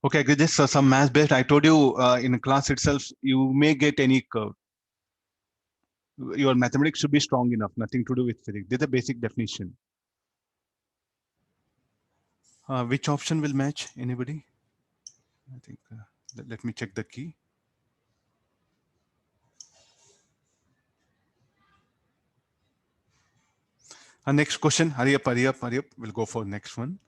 Okay, this some math based. I told you in class itself, you may get any curve. Your mathematics should be strong enough, nothing to do with physics. This is a basic definition. Which option will match? Anybody? I think, let me check the key. Next question, hurry up, hurry up, hurry up. We'll go for next one.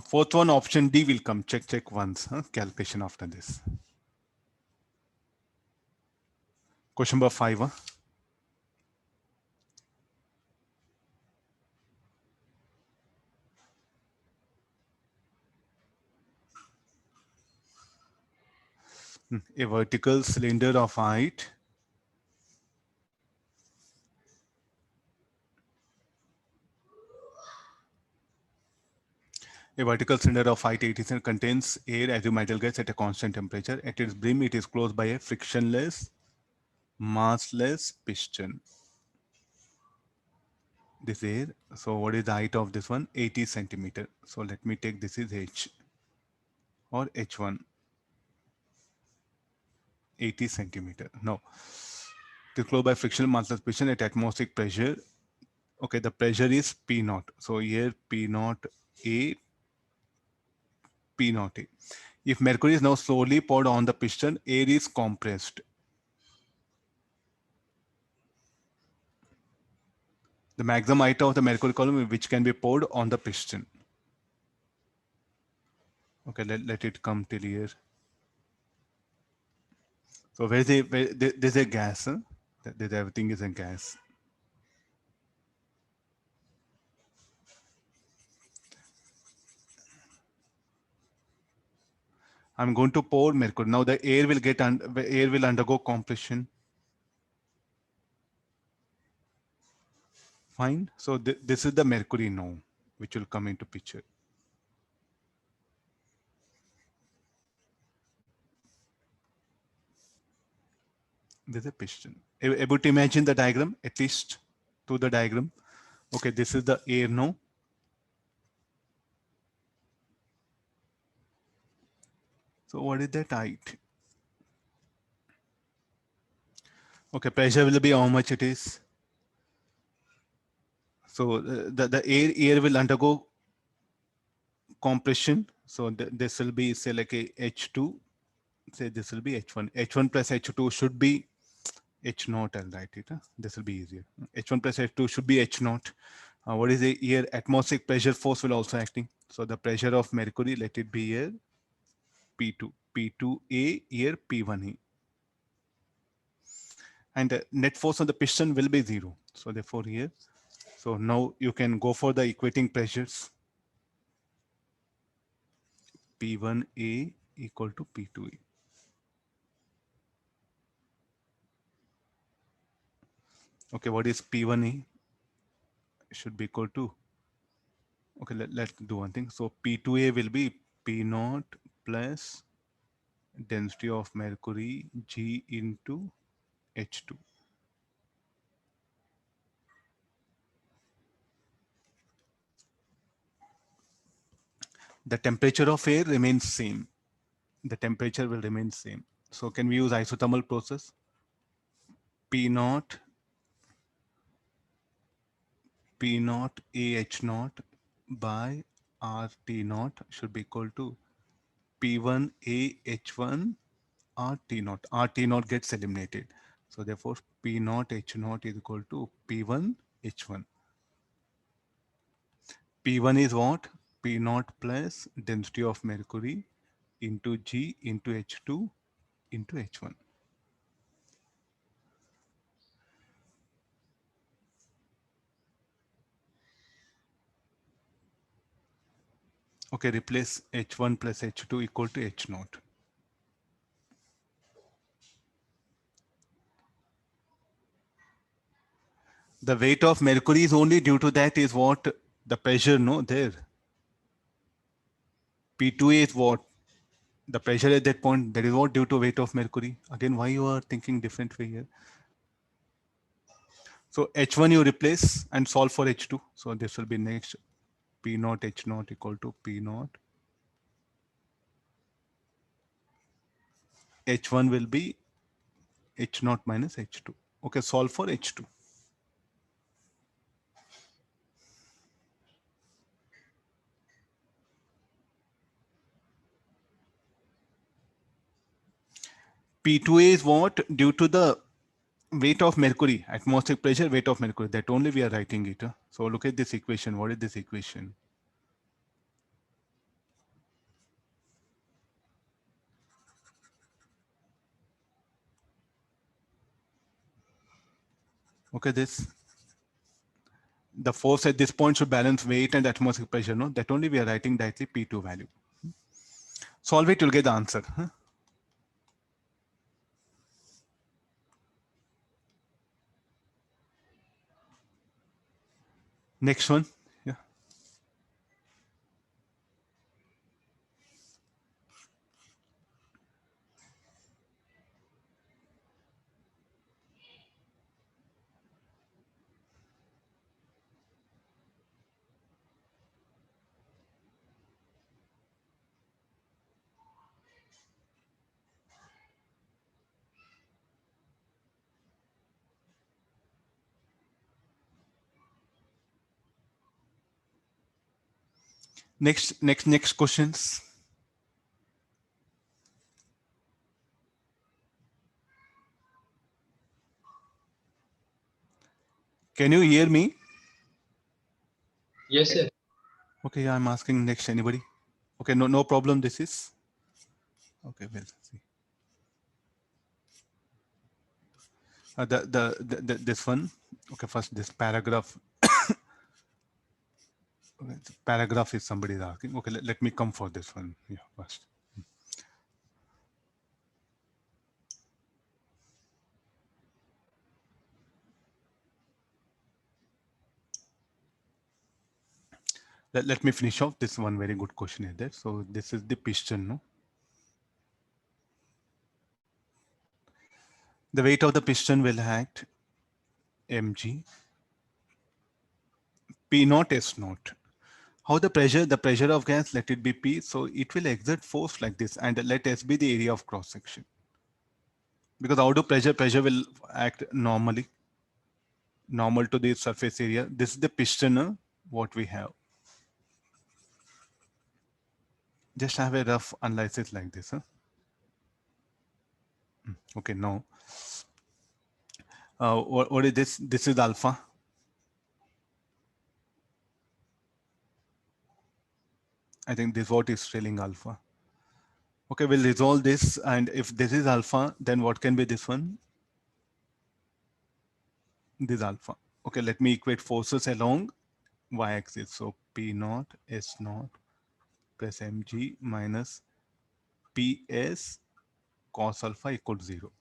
Fourth one, option D will come. Check once. Calculation after this. Question number 5. A vertical cylinder of height A vertical cylinder of height 80 cm contains air as a metal gas at a constant temperature. At its brim, it is closed by a frictionless, massless piston. This air. So what is the height of this one? 80 centimeter. So let me take this is H or H1. 80 centimeter. Now, it is closed by frictional massless piston at atmospheric pressure. Okay, the pressure is P naught. So here P naught A, P naught A. If mercury is now slowly poured on the piston, air is compressed. The maximum height of the mercury column which can be poured on the piston. Okay, let it come till here. So there's a gas. Huh? Everything is a gas. I'm going to pour mercury. Now the air will undergo compression. Fine. So this is the mercury now, which will come into picture. There's a piston. Able to imagine the diagram, at least to the diagram. Okay, this is the air now. So what is that height? Okay, pressure will be how much it is. So the air will undergo compression. So this will be say like a H2. Say this will be H1. H1 plus H2 should be H naught. I'll write it. This will be easier. H1 plus H2 should be H naught. What is the here? Atmospheric pressure force will also acting. So the pressure of mercury, let it be here P2. P2A here P1A. And the net force on the piston will be 0. So therefore here. So now you can go for the equating pressures. P1A equal to P2A. Okay, what is P1A? Should be equal to, okay, let's do one thing. So P2A will be P naught plus density of mercury G into H2. The temperature of air remains same. The temperature will remain same. So can we use isothermal process? P naught AH naught by RT naught should be equal to P1 AH1 RT naught. RT naught gets eliminated. So therefore P naught H naught is equal to P1 H1. P1 is what? P naught plus density of mercury into G into H2 into H1. Okay, replace H1 plus H2 equal to H naught. The weight of mercury is only due to that is what? The pressure, no, there. P2A is what? The pressure at that point, that is what due to weight of mercury. Again, why you are thinking different way here? So H1 you replace and solve for H2. So this will be next P naught H naught equal to P naught. H1 will be H naught minus H2. Okay, solve for H2. P2A is what? Due to the weight of mercury, atmospheric pressure, weight of mercury. That only we are writing it. So look at this equation. What is this equation? Okay, this. The force at this point should balance weight and atmospheric pressure. No, that only we are writing directly P2 value. Solve it, you'll get the answer. Next one. Yeah. Next questions. Can you hear me? Yes, sir. Okay, yeah, I'm asking next. Anybody? Okay, no problem. This is okay. We'll see. This one. Okay, first this paragraph. Okay, paragraph is somebody is asking. Okay, let me come for this one. Yeah, first. Let me finish off this one. Very good question is there. So this is the piston. No, the weight of the piston will act mg P naught S naught. How the pressure of gas, let it be P. So it will exert force like this, and let S be the area of cross section. Because how do pressure will act normally, normal to the surface area. This is the piston, what we have. Just have a rough analysis like this. Okay, now, what is this? This is alpha. I think this what is trailing alpha. Okay, we'll resolve this. And if this is alpha, then what can be this one? This alpha. Okay, let me equate forces along y-axis. So P naught S naught plus mg minus ps cos alpha equal to 0.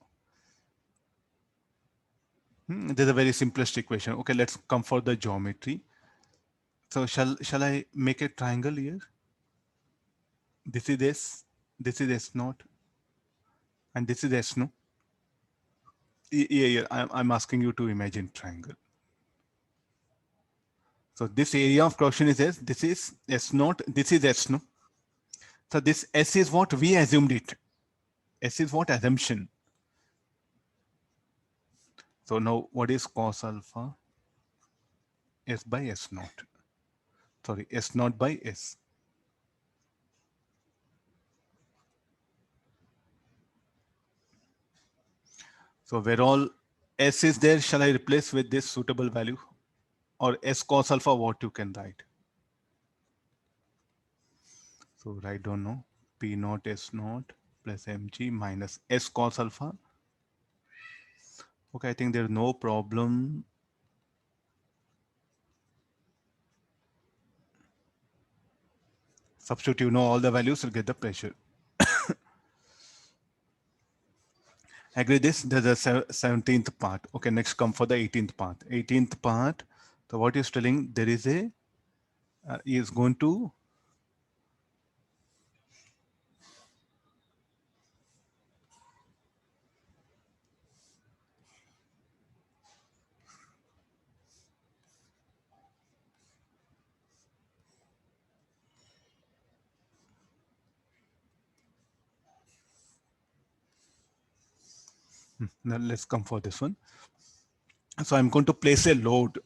This is a very simplest equation. Okay, let's come for the geometry. So shall I make a triangle here? This is S, this is S naught, and this is S no. Yeah. I'm asking you to imagine triangle. So this area of cross section is S. This is S naught. This is S no. So this S is what we assumed it. S is what assumption. So now what is cos alpha? S by S naught. Sorry, S naught by S. So where all S is there, shall I replace with this suitable value? Or S cos alpha, what you can write? So write down now, P naught S naught plus mg minus S cos alpha. Okay, I think there's no problem. Substitute, you know all the values, will get the pressure. Agree this, there's a 17th part. Okay, next come for the 18th part. 18th part, so what is telling, there is a, is going to, Now let's come for this one. So I'm going to place a load.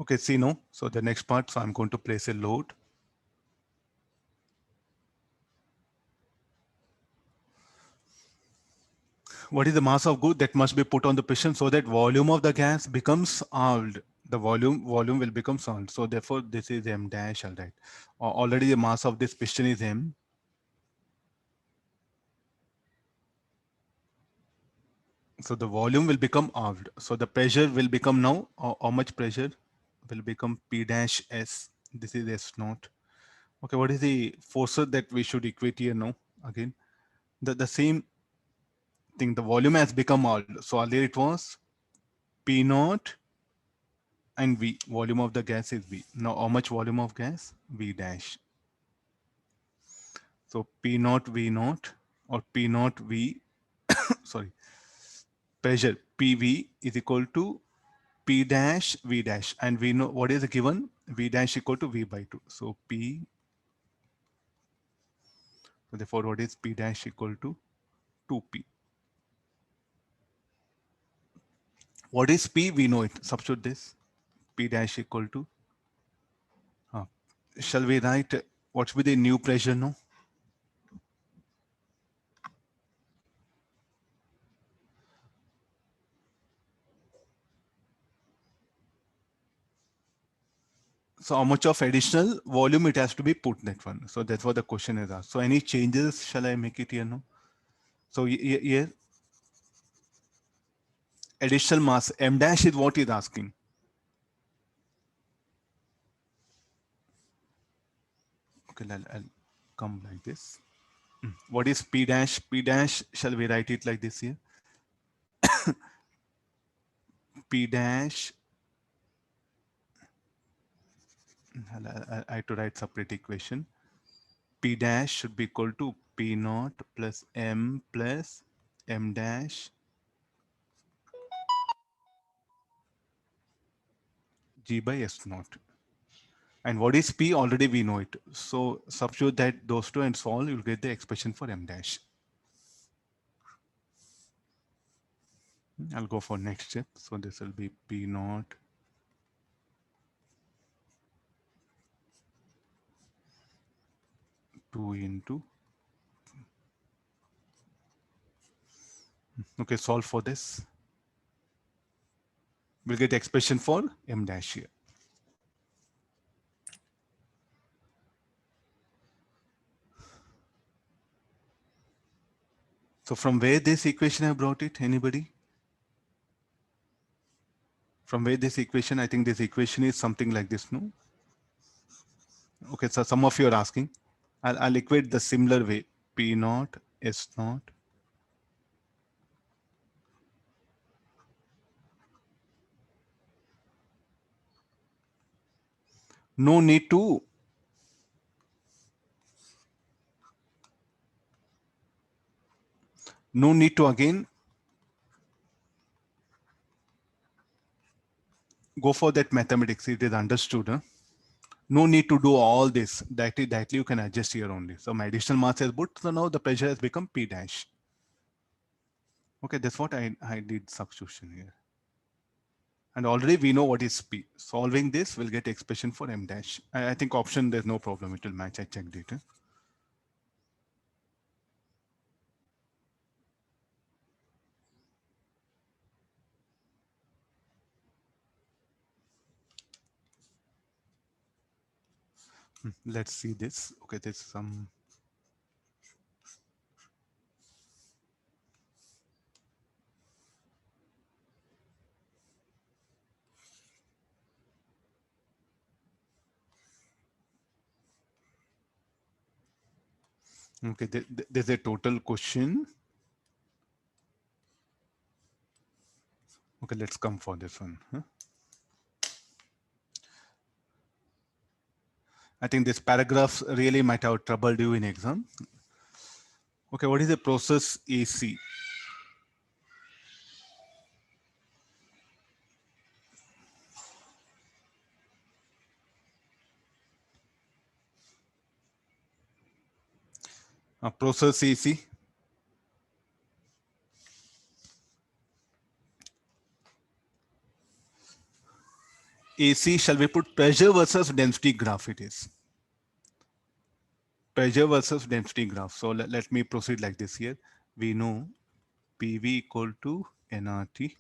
Okay, see no. So the next part, so I'm going to place a load. What is the mass of good that must be put on the piston so that volume of the gas becomes solved? The volume will become solved. So therefore, this is m dash. All right. Already the mass of this piston is m. So the volume will become halved. So the pressure will become now, how much pressure will become P dash S. This is S naught. Okay, what is the force that we should equate here now? Again, the same thing, the volume has become halved. So earlier it was P naught and V, volume of the gas is V. Now how much volume of gas? V dash. So P naught V naught or P naught V, sorry, pressure PV is equal to P dash V dash, and we know what is given, V dash equal to V by 2. So P, so therefore what is P dash equal to 2P. What is P? We know it. Substitute this. P dash equal to, shall we write what will be the new pressure now? So how much of additional volume it has to be put, that one. So that's what the question is asked. So any changes, shall I make it here now? So here additional mass m dash is what is asking. Okay, I'll come like this. What is P dash? P dash, shall we write it like this here? P dash, I have to write separate equation. P dash should be equal to P naught plus M dash G by S naught. And what is P? Already we know it. So substitute that those two and solve, you'll get the expression for M dash. I'll go for next step. So this will be P naught two into, okay, solve for this. We'll get expression for M dash here. So from where this equation I brought it, anybody? From where this equation, I think this equation is something like this, no? Okay, so some of you are asking. I'll equate the similar way. P naught, S naught. No need to again go for that mathematics. It is understood. Huh? No need to do all this. That you can adjust here only. So my additional mass has put. So now the pressure has become P dash. Okay, that's what I did substitution here. And already we know what is P. Solving this will get expression for M dash. I think option, there's no problem. It will match. I checked it. Huh? Let's see this. Okay, there's some. Okay, there's a total question. Okay, let's come for this one. Huh? I think this paragraph really might have troubled you in exam. Okay, what is the process AC? Process AC. AC, shall we put pressure versus density graph it is. Pressure versus density graph. So let me proceed like this here. We know PV equal to nRT.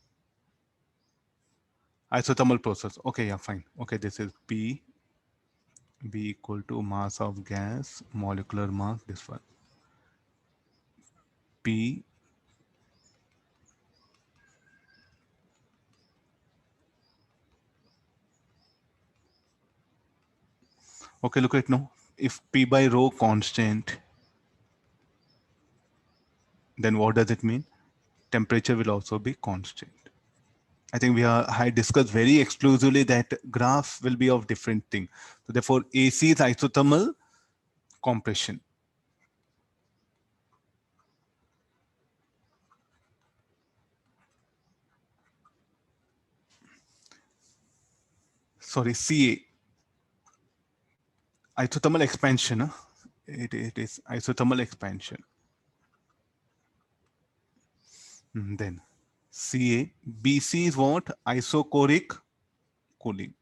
Isothermal process. Okay, yeah, fine. Okay, this is P V equal to mass of gas, molecular mass, this one. P okay, look at now. If P by rho constant, then what does it mean? Temperature will also be constant. I think I discussed very exclusively that graph will be of different thing. So therefore, AC is isothermal compression. Sorry, CA, isothermal expansion. Huh? It is isothermal expansion. Then CA, BC is what? Isochoric cooling.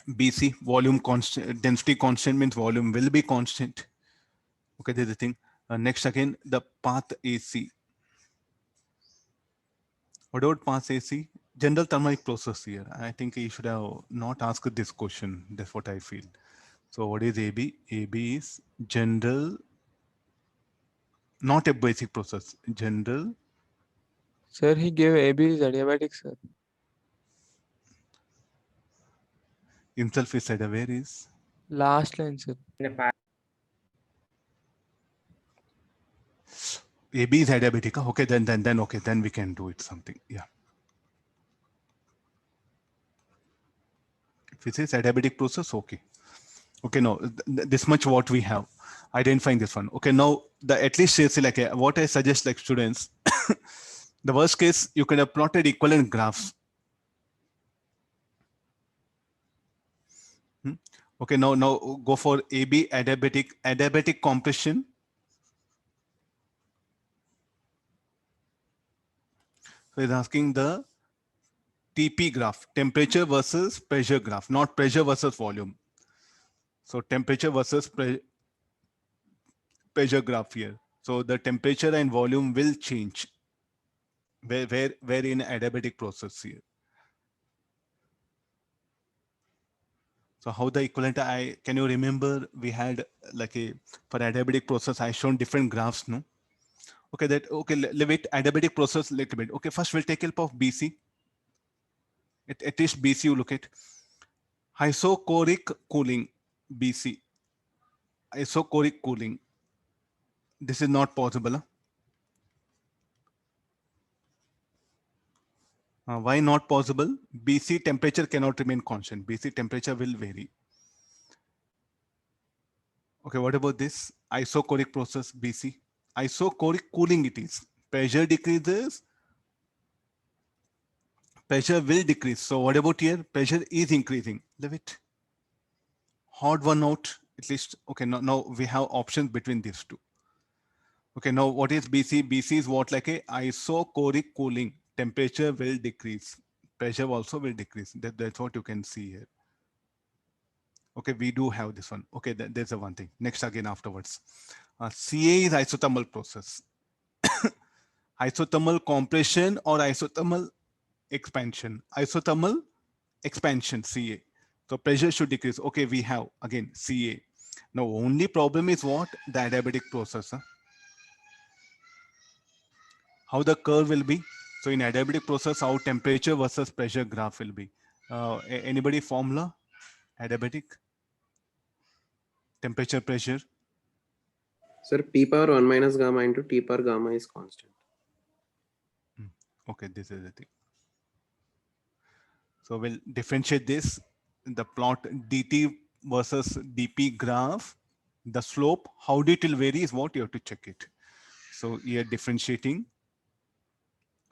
BC, volume constant, density constant means volume will be constant. Okay, there's the thing. Next again, the path AC. What about path AC? General thermic process here. I think you should have not asked this question. That's what I feel. So what is AB? AB is general, not a basic process, general. Sir, he gave AB is adiabatic, sir. Himself is said where is? Last line, sir. AB is adiabatic. Okay, then okay, then we can do it something. Yeah. If it is adiabatic process, okay. Okay, no, this much what we have. Identifying this one. Okay, now the at least say like what I suggest like students, the worst case you can have plotted equivalent graphs. Okay, now go for AB adiabatic compression. So it's asking the TP graph, temperature versus pressure graph, not pressure versus volume. So temperature versus pressure graph here. So the temperature and volume will change. Where in adiabatic process here. So how the equivalent, can you remember we had like for adiabatic process, I shown different graphs, no? Okay, leave it adiabatic process little bit. Okay, first we'll take help of BC. At least BC you look at. Isochoric cooling, BC. Isochoric cooling. This is not possible. Huh? Why not possible? BC temperature cannot remain constant. BC temperature will vary. Okay, what about this? Isochoric process, BC. Isochoric cooling it is. Pressure decreases, pressure will decrease. So what about here? Pressure is increasing. Leave it. Hot one out, at least. Okay, now we have options between these two. Okay, now what is BC? BC is what like a isochoric cooling. Temperature will decrease. Pressure also will decrease. That's what you can see here. Okay, we do have this one. Okay, there's a one thing. Next again afterwards. CA is isothermal process. Isothermal compression or isothermal expansion. Isothermal expansion, CA. So pressure should decrease. Okay, we have again CA. Now only problem is what? The adiabatic process. Huh? How the curve will be? So in adiabatic process, how temperature versus pressure graph will be? Anybody formula? Adiabatic? Temperature, pressure? Sir, P power 1 minus gamma into T power gamma is constant. Okay, this is the thing. So we'll differentiate this. The plot dt versus dp graph, the slope, how it will vary is what you have to check it. So here differentiating.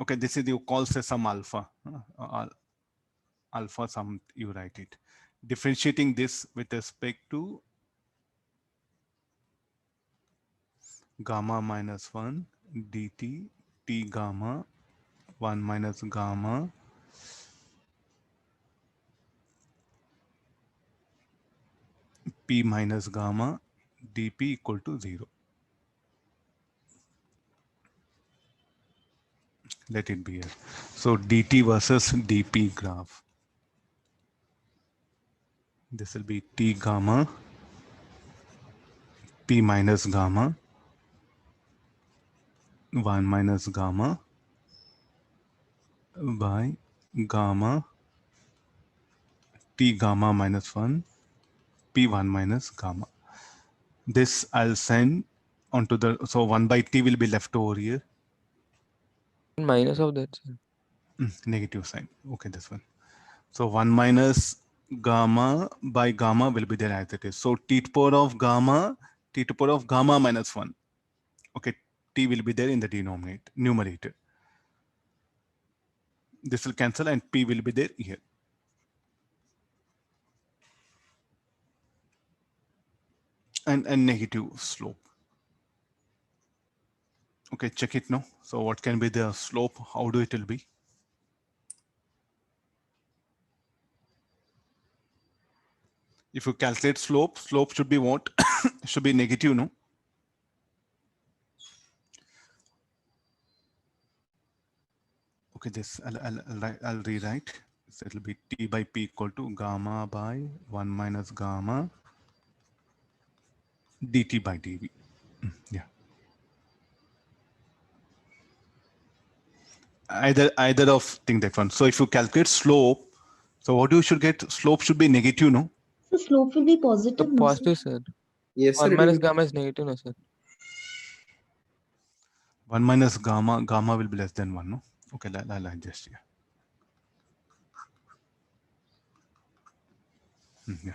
Okay, this is you call say some alpha. alpha sum, you write it. Differentiating this with respect to gamma minus 1 dt t gamma 1 minus gamma p minus gamma dp equal to 0. Let it be here. So dt versus dp graph. This will be t gamma p minus gamma 1 minus gamma by gamma t gamma minus 1 p1 minus gamma. This I'll send onto the, so 1 by t will be left over here. Minus of that, sir. Negative sign. Okay, this one. So 1 minus gamma by gamma will be there as it is. So t to power of gamma, t to power of gamma minus 1. Okay, t will be there in the numerator. This will cancel and p will be there here. And negative slope. Okay, check it now. So what can be the slope? How do it will be? If you calculate slope, slope should be what? Should be negative, no? Okay, this I'll rewrite. So it'll be t by p equal to gamma by 1 minus gamma dt by dv. Yeah. Either of thing that one. So if you calculate slope, so what you should get? Slope should be negative, no? So slope will be The positive, no, sir? positive, sir. Yes, sir. 1 It will minus be gamma is negative, no, sir. 1 minus gamma will be less than 1, no? Okay, I'll adjust here. Yeah.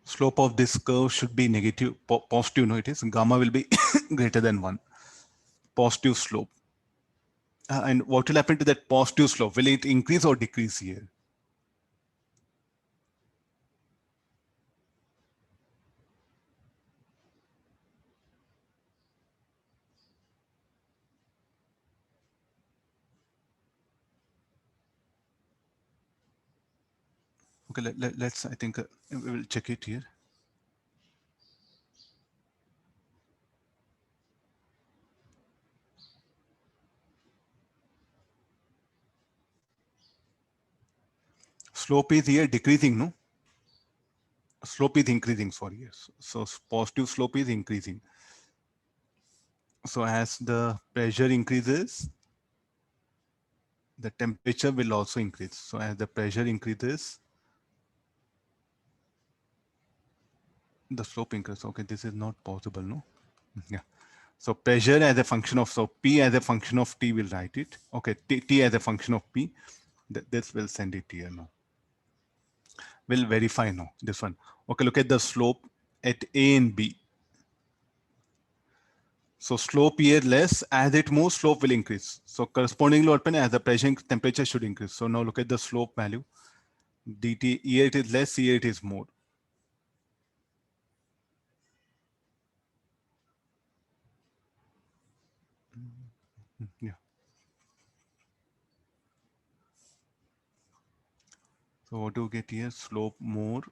Slope of this curve should be negative, positive, no, it is. Gamma will be greater than 1. Positive slope. And what will happen to that positive slope? Will it increase or decrease here? Okay, let's, I think we will check it here. Slope is here decreasing, no? Slope is increasing, sorry. Yes. So positive slope is increasing. So as the pressure increases, the temperature will also increase. So as the pressure increases, the slope increases. Okay, this is not possible, no? Yeah. So pressure as a function of, so P as a function of T will write it. Okay, T as a function of P. This will send it here now. We'll verify now, this one. Okay, look at the slope at A and B. So slope here less, as it moves, slope will increase. So correspondingly what happen as the pressure and temperature should increase. So now look at the slope value. dt, here it is less, here it is more. Yeah. So what do you get here? Slope more.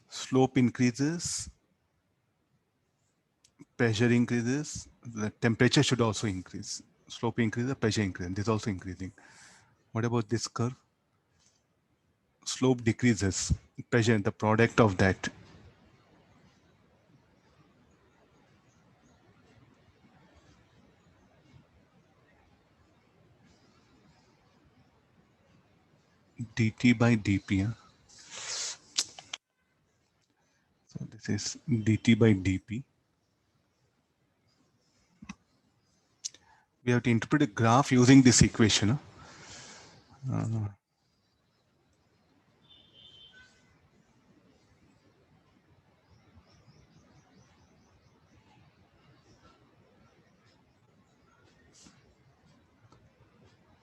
Slope increases. Pressure increases. The temperature should also increase. Slope increases, pressure increases. This is also increasing. What about this curve? Slope decreases. Pressure, the product of that. dt by dp. So this is dt by dp. We have to interpret a graph using this equation.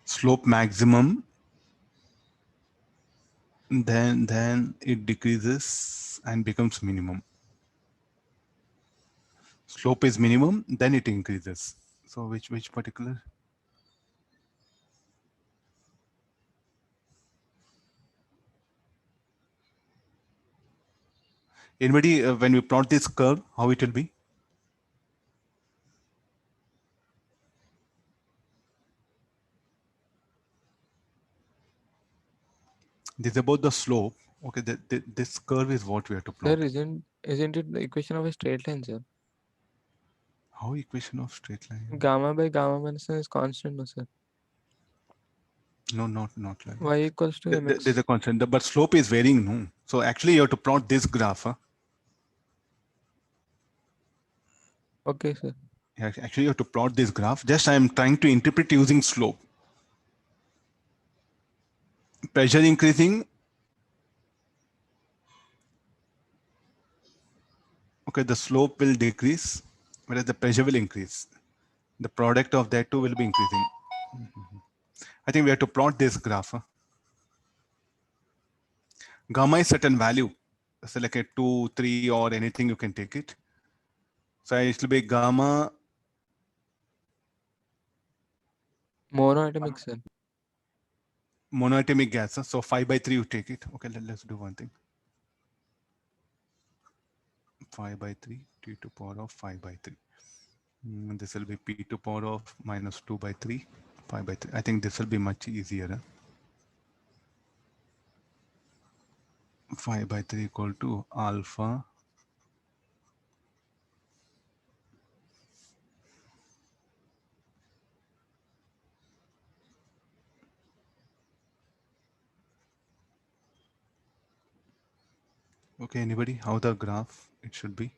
Slope maximum, then it decreases and becomes minimum. Slope is minimum, then it increases. So which particular? Anybody, when we plot this curve, how it will be? This is about the slope. Okay, this curve is what we have to plot. Sir, isn't it the equation of a straight line, sir? How equation of straight line? Gamma by gamma minus n is constant, no, sir? No, not like. Y equals to mx. There's a constant, but slope is varying. No, so actually you have to plot this graph. Huh? Okay, sir. Yeah, actually you have to plot this graph. Just I am trying to interpret using slope. Pressure increasing. Okay, the slope will decrease, whereas the pressure will increase. The product of that two will be increasing. I think we have to plot this graph. Huh? Gamma is certain value. So like a 2, 3 or anything you can take it. So it will be gamma. Monoatomic, sir. Monoatomic gas. Huh? So 5 by 3 you take it. Okay, let's do one thing. 5 by 3, t to power of 5 by 3. This will be p to power of minus 2 by 3, 5 by 3. I think this will be much easier. Huh? 5 by 3 equal to alpha Okay, anybody? How the graph it should be?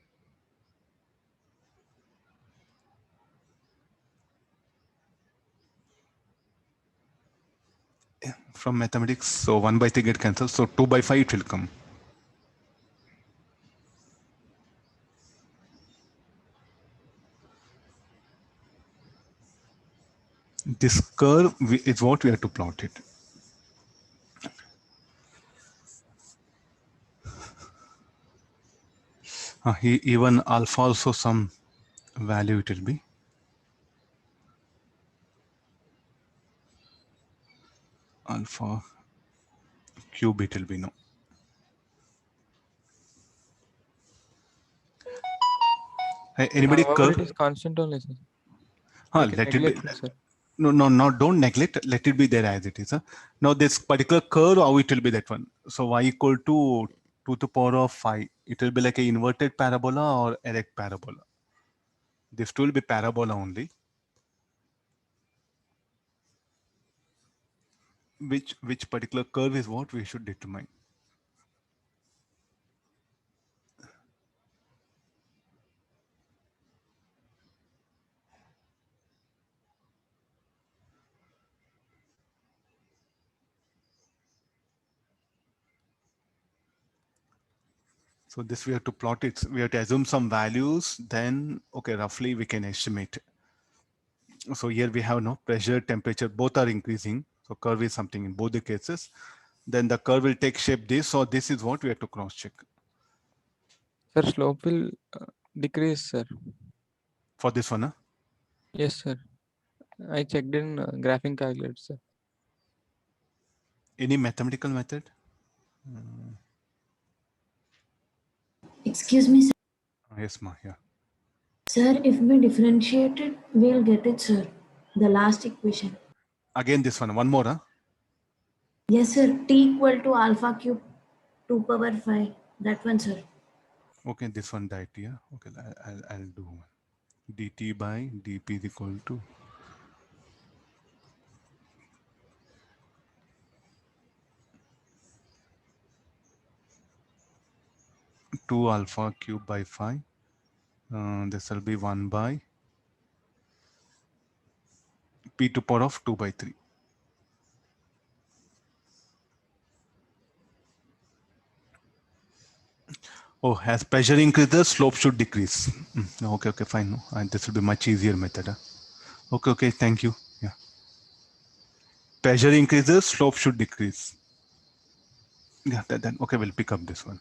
Yeah, from mathematics, so 1 by 3 get cancelled, so 2 by 5 it will come. This curve is what we have to plot it. Even alpha also some value it will be. Alpha cube it will be no. Hey, anybody However, it curve? is constant only, sir. We can Let it be. neglect it, sir. No, don't neglect. Let it be there as it is. Huh? Now this particular curve, how it will be that one. So y equal to 2 to the power of 5. It will be like a inverted parabola or erect parabola. This two will be parabola only. Which particular curve is what we should determine. So this we have to plot it. We have to assume some values. Then okay, roughly we can estimate. So here we have no pressure, temperature, both are increasing. So curve is something in both the cases. Then the curve will take shape this. So this is what we have to cross check. Sir, slope will decrease, sir. For this one, huh? Yes, sir. I checked in graphing calculator, sir. Any mathematical method? Excuse me, sir. Yes, ma. Yeah. Sir, if we differentiate it, we'll get it, sir. The last equation. Again, this one. One more, huh? Yes, sir. T equal to alpha cube 2 power 5. That one, sir. Okay, this one died here. Okay, I'll do one. dt by dp is equal to 2 alpha cube by 5. This will be 1 by p to power of 2 by 3. Oh, as pressure increases, slope should decrease. Okay, okay, fine. No, and this will be much easier method. Okay, okay, thank you. Yeah. Pressure increases, slope should decrease. Yeah, then okay, we'll pick up this one.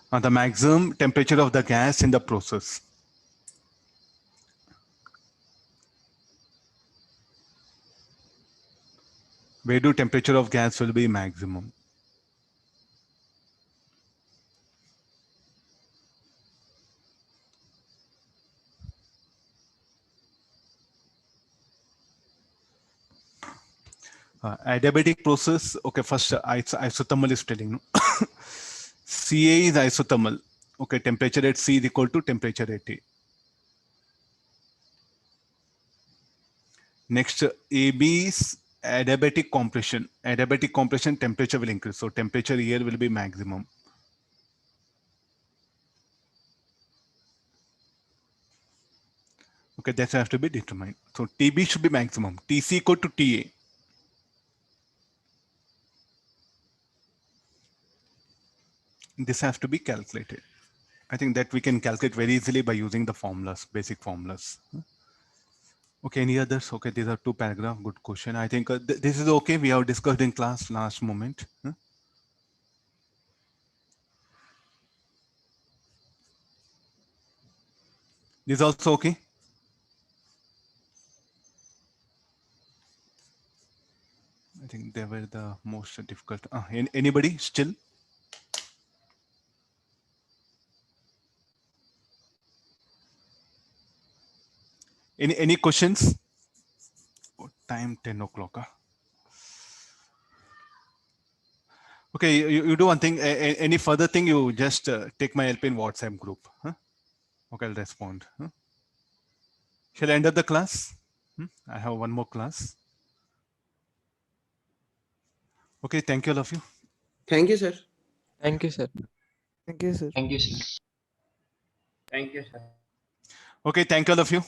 The maximum temperature of the gas in the process. Where do temperature of gas will be maximum? Adiabatic process. Okay, first isothermal is telling. No? Ca is isothermal. Okay, temperature at C is equal to temperature at A. Next, AB is adiabatic compression. Adiabatic compression temperature will increase. So temperature here will be maximum. Okay, that has to be determined. So TB should be maximum. TC equal to TA. This has to be calculated. I think that we can calculate very easily by using the formulas, basic formulas. Okay, any others? Okay, these are 2 paragraphs. Good question. I think this is okay. We have discussed in class last moment. This is also okay. I think they were the most difficult. Anybody still? Any questions? Oh, time 10 o'clock. Okay, you do one thing. Any further thing, you just take my help in WhatsApp group. Okay, I'll respond. Shall I end up the class? I have one more class. Okay, thank you all of you. Thank you, sir. Thank you, sir. Thank you, sir. Thank you, sir. Thank you, sir. Okay, thank you all of you.